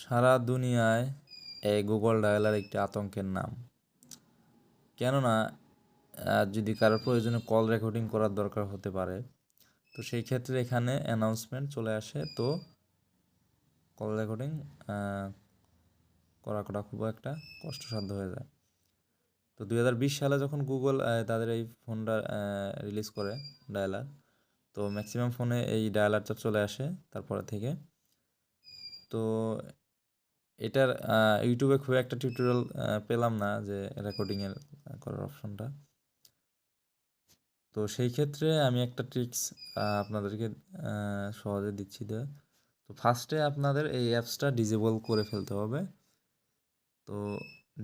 সারা দুনিয়ায় এই Google dialler একটি আতঙ্কের নাম। কেননা যদি কারোর প্রয়োজনে কল রেকর্ডিং করার দরকার হতে পারে, তো সেই ক্ষেত্রে এখানে অ্যানাউন্সমেন্ট চলে আসে। তো কল রেকর্ডিং করা খুব একটা কষ্টসাধ্য হয়ে যায়। তো 2020 সালে যখন গুগল তাদের এই ফোনটা রিলিজ করে ডায়ালার, তো ম্যাক্সিমাম ফোনে এই ডায়ালারটা চলে আসে তারপরে থেকে। তো এটার ইউটিউবে খুব একটা টিউটোরিয়াল পেলাম না যে রেকর্ডিংয়ের করার অপশনটা। তো সেই ক্ষেত্রে আমি একটা ট্রিক্স আপনাদেরকে সহজে দিচ্ছি। তো ফার্স্টে আপনাদের এই অ্যাপসটা ডিজেবল করে ফেলতে হবে। তো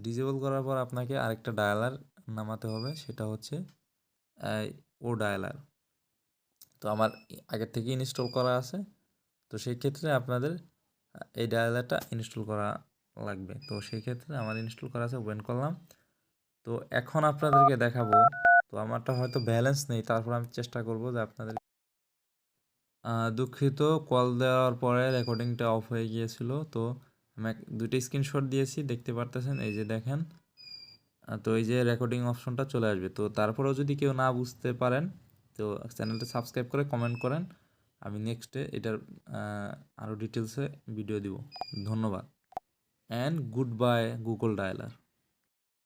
ডিজেবল করার পর আপনাকে আরেকটা ডায়ালার নামাতে হবে, সেটা হচ্ছে ও ডায়ালার। তো আমার আগের থেকে ইনস্টল করা আছে, তো সেই ক্ষেত্রে আপনাদের এই ডায়ালারটা ইনস্টল করা লাগবে। তো সেই ক্ষেত্রে আমার ইনস্টল করা আছে, ওপেন করলাম। তো এখন আপনাদেরকে দেখাবো। তো আমারটা হয়তো ব্যালেন্স নেই, তারপর আমি চেষ্টা করব যে আপনাদের দুঃখিত, কল দেওয়ার পরে রেকর্ডিংটা অফ হয়ে গিয়েছিল। তো আমি দুইটা স্ক্রিনশট দিয়েছি, দেখতে পারতেছেন, এই যে দেখেন। তো এই যে রেকর্ডিং অপশনটা চলে আসবে। তো তারপরেও যদি কেউ না বুঝতে পারেন, তো চ্যানেলটা সাবস্ক্রাইব করে কমেন্ট করেন, আমি নেক্সটে এটার আরও ডিটেলসে ভিডিও দিব। ধন্যবাদ and good bye Google dialler.